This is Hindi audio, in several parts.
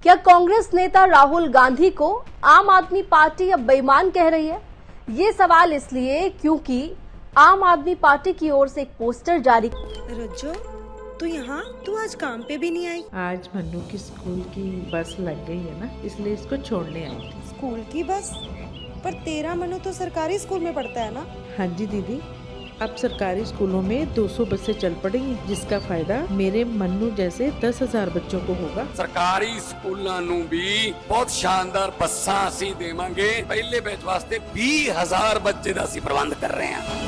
क्या कांग्रेस नेता राहुल गांधी को आम आदमी पार्टी अब बेईमान कह रही है? ये सवाल इसलिए क्योंकि आम आदमी पार्टी की ओर से एक पोस्टर जारी। रज्जो, तू आज काम पे भी नहीं आई? आज मन्नू की स्कूल की बस लग गई है ना, इसलिए इसको छोड़ने आई थी। स्कूल की बस? पर तेरा मन्नू तो सरकारी स्कूल में पढ़ता है ना? हाँ जी दीदी, अब सरकारी स्कूलों में 200 बसें चल पड़ेंगी, जिसका फायदा मेरे मन्नू जैसे 10,000 बच्चों को होगा। सरकारी स्कूलों ਨੂੰ भी बहुत शानदार बसां ਅਸੀਂ देवांगे। पहले बैच वास्ते 20,000 बच्चे ਦਾ ਅਸੀਂ प्रबंध कर रहे हैं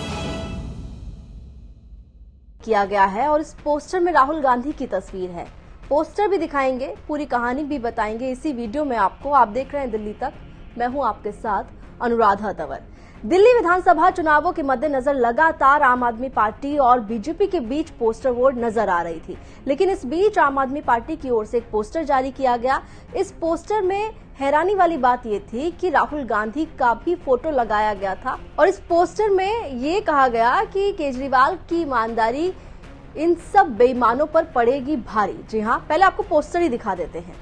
किया गया है और इस पोस्टर में राहुल गांधी की तस्वीर है। पोस्टर भी दिखाएंगे, पूरी कहानी भी बताएंगे इसी वीडियो में आपको। आप देख रहे हैं दिल्ली तक, मैं हूं आपके साथ अनुराधा तंवर। दिल्ली विधानसभा चुनावों के मद्देनजर लगातार आम आदमी पार्टी और बीजेपी के बीच पोस्टर वोर नजर आ रही थी, लेकिन इस बीच आम आदमी पार्टी की ओर से एक पोस्टर जारी किया गया। इस पोस्टर में हैरानी वाली बात ये थी कि राहुल गांधी का भी फोटो लगाया गया था और इस पोस्टर में ये कहा गया कि केजरीवाल की ईमानदारी इन सब बेईमानों पर पड़ेगी भारी। जी हाँ, पहले आपको पोस्टर ही दिखा देते हैं।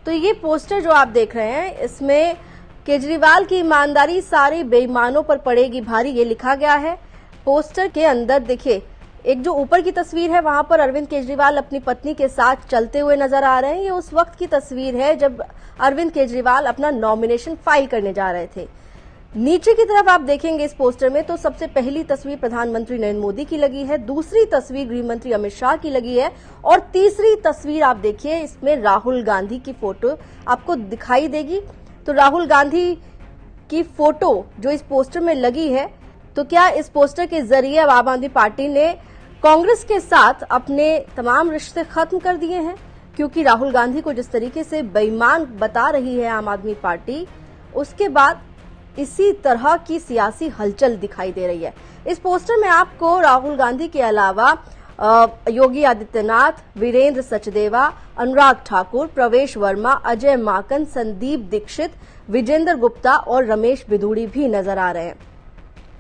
तो ये पोस्टर जो आप देख रहे हैं, इसमें केजरीवाल की ईमानदारी सारे बेईमानों पर पड़ेगी भारी, ये लिखा गया है। पोस्टर के अंदर देखिए, एक जो ऊपर की तस्वीर है वहां पर अरविंद केजरीवाल अपनी पत्नी के साथ चलते हुए नजर आ रहे हैं। ये उस वक्त की तस्वीर है जब अरविंद केजरीवाल अपना नॉमिनेशन फाइल करने जा रहे थे। नीचे की तरफ आप देखेंगे इस पोस्टर में तो सबसे पहली तस्वीर प्रधानमंत्री नरेंद्र मोदी की लगी है, दूसरी तस्वीर गृह मंत्री अमित शाह की लगी है और तीसरी तस्वीर आप देखिए, इसमें राहुल गांधी की फोटो आपको दिखाई देगी। तो राहुल गांधी की फोटो जो इस पोस्टर में लगी है, तो क्या इस पोस्टर के जरिए अब आम आदमी पार्टी ने कांग्रेस के साथ अपने तमाम रिश्ते खत्म कर दिए हैं? क्योंकि राहुल गांधी को जिस तरीके से बेईमान बता रही है आम आदमी पार्टी, उसके बाद इसी तरह की सियासी हलचल दिखाई दे रही है। इस पोस्टर में आपको राहुल गांधी के अलावा योगी आदित्यनाथ, वीरेंद्र सचदेवा, अनुराग ठाकुर, प्रवेश वर्मा, अजय माकन, संदीप दीक्षित, विजेंद्र गुप्ता और रमेश बिधूड़ी भी नजर आ रहे हैं।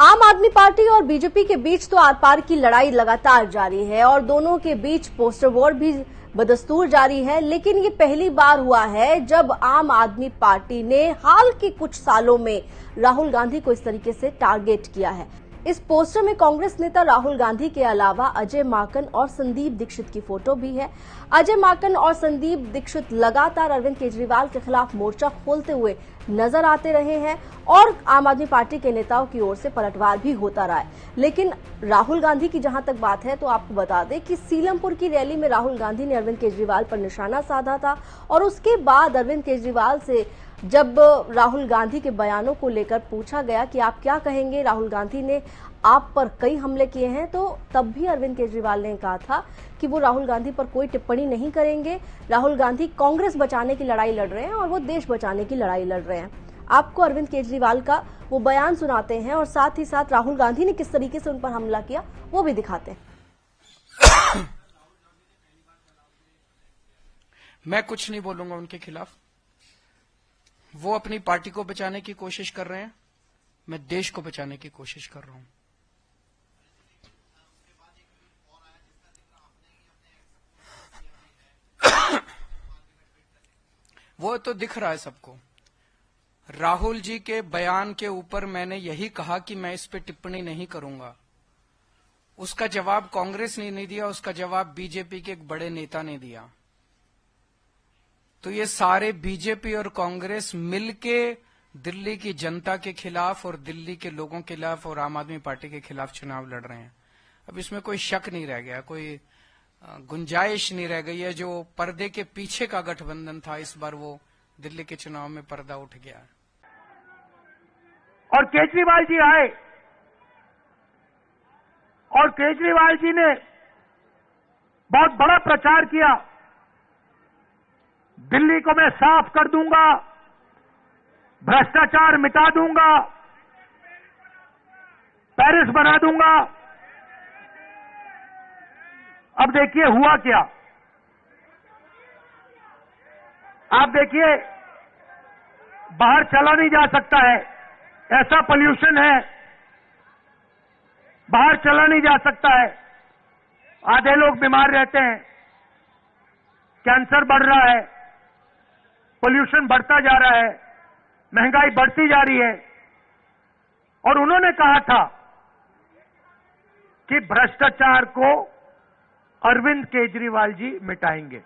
आम आदमी पार्टी और बीजेपी के बीच तो आर पार की लड़ाई लगातार जारी है और दोनों के बीच पोस्टर वॉर भी बदस्तूर जारी है, लेकिन ये पहली बार हुआ है जब आम आदमी पार्टी ने हाल के कुछ सालों में राहुल गांधी को इस तरीके से टारगेट किया है। इस पोस्टर में कांग्रेस नेता राहुल गांधी के अलावा अजय माकन और संदीप दीक्षित की फोटो भी है। अजय माकन और संदीप दीक्षित लगातार अरविंद केजरीवाल के खिलाफ मोर्चा खोलते हुए नजर आते रहे हैं और आम आदमी पार्टी के नेताओं की ओर से पलटवार भी होता रहा है। लेकिन राहुल गांधी की जहां तक बात है तो आपको बता दें कि सीलमपुर की रैली में राहुल गांधी ने अरविंद केजरीवाल पर निशाना साधा था और उसके बाद अरविंद केजरीवाल से जब राहुल गांधी के बयानों को लेकर पूछा गया कि आप क्या कहेंगे, राहुल गांधी ने आप पर कई हमले किए हैं, तो तब भी अरविंद केजरीवाल ने कहा था कि वो राहुल गांधी पर कोई टिप्पणी नहीं करेंगे। राहुल गांधी कांग्रेस बचाने की लड़ाई लड़ रहे हैं और वो देश बचाने की लड़ाई लड़ रहे हैं। आपको अरविंद केजरीवाल का वो बयान सुनाते हैं और साथ ही साथ राहुल गांधी ने किस तरीके से उन पर हमला किया वो भी दिखाते हैं। मैं कुछ नहीं बोलूंगा उनके खिलाफ। वो अपनी पार्टी को बचाने की कोशिश कर रहे हैं, मैं देश को बचाने की कोशिश कर रहा हूं। वो तो दिख रहा है सबको। राहुल जी के बयान के ऊपर मैंने यही कहा कि मैं इस पे टिप्पणी नहीं करूंगा। उसका जवाब कांग्रेस ने नहीं दिया, उसका जवाब बीजेपी के एक बड़े नेता ने दिया। तो ये सारे बीजेपी और कांग्रेस मिलके दिल्ली की जनता के खिलाफ और दिल्ली के लोगों के खिलाफ और आम आदमी पार्टी के खिलाफ चुनाव लड़ रहे हैं। अब इसमें कोई शक नहीं रह गया, कोई गुंजाइश नहीं रह गई है। जो पर्दे के पीछे का गठबंधन था, इस बार वो दिल्ली के चुनाव में पर्दा उठ गया है। और केजरीवाल जी आए और केजरीवाल जी ने बहुत बड़ा प्रचार किया, दिल्ली को मैं साफ कर दूंगा, भ्रष्टाचार मिटा दूंगा, पेरिस बना दूंगा। अब देखिए हुआ क्या। आप देखिए, बाहर चला नहीं जा सकता है, ऐसा पोल्यूशन है, बाहर चला नहीं जा सकता है, आधे लोग बीमार रहते हैं, कैंसर बढ़ रहा है, पोल्यूशन बढ़ता जा रहा है, महंगाई बढ़ती जा रही है, और उन्होंने कहा था कि भ्रष्टाचार को अरविंद केजरीवाल जी मिटाएंगे।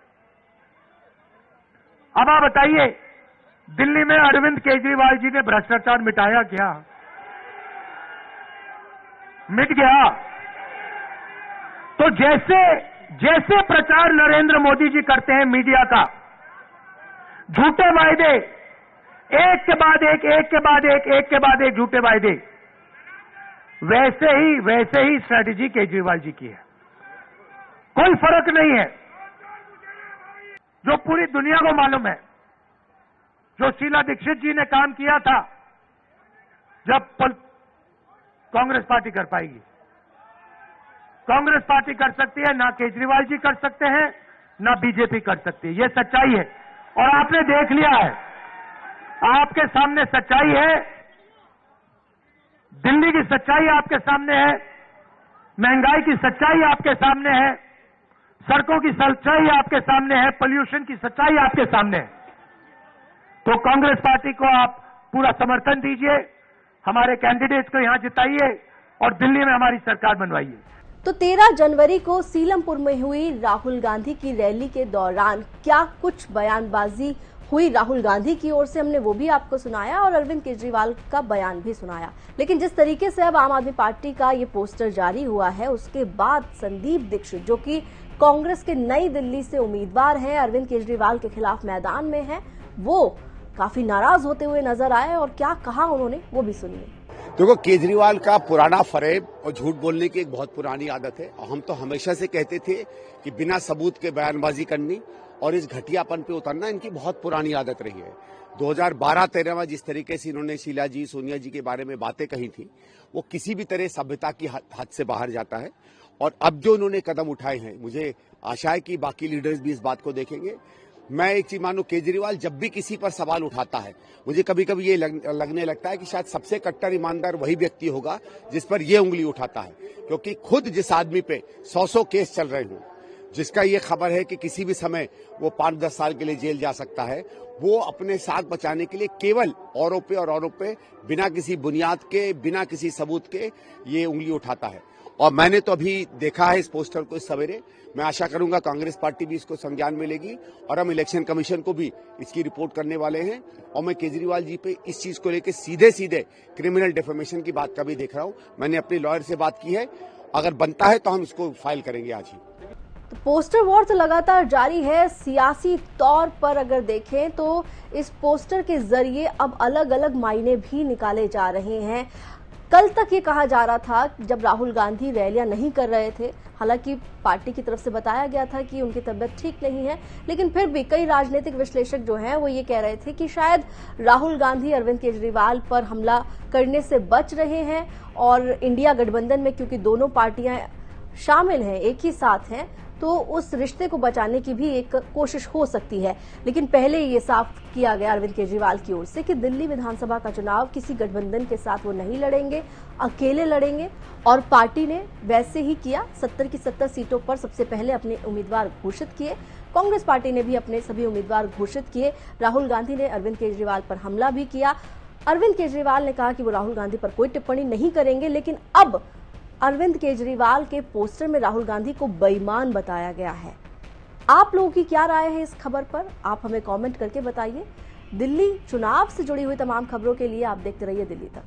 अब आप बताइए, दिल्ली में अरविंद केजरीवाल जी ने भ्रष्टाचार मिटाया क्या? मिट गया। तो जैसे प्रचार नरेंद्र मोदी जी करते हैं मीडिया का, झूठे वायदे, एक के बाद एक झूठे वायदे, वैसे ही स्ट्रैटेजी केजरीवाल जी की है। कोई फर्क नहीं है। जो पूरी दुनिया को मालूम है, जो शीला दीक्षित जी ने काम किया था, जब कांग्रेस पार्टी कर पाएगी। कांग्रेस पार्टी कर सकती है, ना केजरीवाल जी कर सकते हैं, ना बीजेपी कर सकती है। यह सच्चाई है और आपने देख लिया है। आपके सामने सच्चाई है, दिल्ली की सच्चाई आपके सामने है, महंगाई की सच्चाई आपके सामने है, सड़कों की सच्चाई आपके सामने है, पोल्यूशन की सच्चाई आपके सामने है। तो कांग्रेस पार्टी को आप पूरा समर्थन दीजिए, हमारे कैंडिडेट्स को यहां जिताइए और दिल्ली में हमारी सरकार बनवाइए। तो 13 जनवरी को सीलमपुर में हुई राहुल गांधी की रैली के दौरान क्या कुछ बयानबाजी हुई राहुल गांधी की ओर से, हमने वो भी आपको सुनाया और अरविंद केजरीवाल का बयान भी सुनाया। लेकिन जिस तरीके से अब आम आदमी पार्टी का ये पोस्टर जारी हुआ है, उसके बाद संदीप दीक्षित, जो कि कांग्रेस के नई दिल्ली से उम्मीदवार हैं, अरविंद केजरीवाल के खिलाफ मैदान में हैं, वो काफी नाराज होते हुए नजर आए और क्या कहा उन्होंने वो भी सुनिए। देखो, केजरीवाल का पुराना फरेब और झूठ बोलने की एक बहुत पुरानी आदत है और हम तो हमेशा से कहते थे कि बिना सबूत के बयानबाजी करनी और इस घटियापन पे उतरना इनकी बहुत पुरानी आदत रही है। 2012-13 में जिस तरीके से इन्होंने शीला जी, सोनिया जी के बारे में बातें कही थी, वो किसी भी तरह सभ्यता की हद से बाहर जाता है। और अब जो उन्होंने कदम उठाए हैं, मुझे आशा है कि बाकी लीडर्स भी इस बात को देखेंगे। मैं एक चीज मानू, केजरीवाल जब भी किसी पर सवाल उठाता है, मुझे कभी कभी ये लगने लगता है कि शायद सबसे कट्टर ईमानदार वही व्यक्ति होगा जिस पर ये उंगली उठाता है, क्योंकि खुद जिस आदमी पे 100 केस चल रहे हों, जिसका ये खबर है कि किसी भी समय वो 5-10 साल के लिए जेल जा सकता है, वो अपने साथ बचाने के लिए केवल औरों पे बिना किसी बुनियाद के, बिना किसी सबूत के ये उंगली उठाता है। और मैंने तो अभी देखा है इस पोस्टर को इस सवेरे। मैं आशा करूंगा कांग्रेस पार्टी भी इसको संज्ञान में लेगी और हम इलेक्शन कमीशन को भी इसकी रिपोर्ट करने वाले हैं। और मैं केजरीवाल जी पे इस चीज को लेकर सीधे क्रिमिनल डिफेमेशन की बात का भी देख रहा हूं। मैंने अपने लॉयर से बात की है, अगर बनता है तो हम इसको फाइल करेंगे आज ही। तो पोस्टर वॉर तो लगातार जारी है। सियासी तौर पर अगर देखें तो इस पोस्टर के जरिए अब अलग अलग मायने भी निकाले जा रहे हैं। कल तक ये कहा जा रहा था जब राहुल गांधी रैलियां नहीं कर रहे थे, हालांकि पार्टी की तरफ से बताया गया था कि उनकी तबीयत ठीक नहीं है, लेकिन फिर भी कई राजनीतिक विश्लेषक जो हैं वो ये कह रहे थे कि शायद राहुल गांधी अरविंद केजरीवाल पर हमला करने से बच रहे हैं और इंडिया गठबंधन में क्योंकि दोनों पार्टियां शामिल हैं, एक ही साथ हैं, तो उस रिश्ते को बचाने की भी एक कोशिश हो सकती है। लेकिन पहले ये साफ किया गया अरविंद केजरीवाल की ओर से कि दिल्ली विधानसभा का चुनाव किसी गठबंधन के साथ वो नहीं लड़ेंगे, अकेले लड़ेंगे। और पार्टी ने वैसे ही किया, 70 की 70 सीटों पर सबसे पहले अपने उम्मीदवार घोषित किए। कांग्रेस पार्टी ने भी अपने सभी उम्मीदवार घोषित किए। राहुल गांधी ने अरविंद केजरीवाल पर हमला भी किया। अरविंद केजरीवाल ने कहा कि वो राहुल गांधी पर कोई टिप्पणी नहीं करेंगे, लेकिन अब अरविंद केजरीवाल के पोस्टर में राहुल गांधी को बेईमान बताया गया है। आप लोगों की क्या राय है इस खबर पर? आप हमें कमेंट करके बताइए। दिल्ली चुनाव से जुड़ी हुई तमाम खबरों के लिए आप देखते रहिए दिल्ली तक।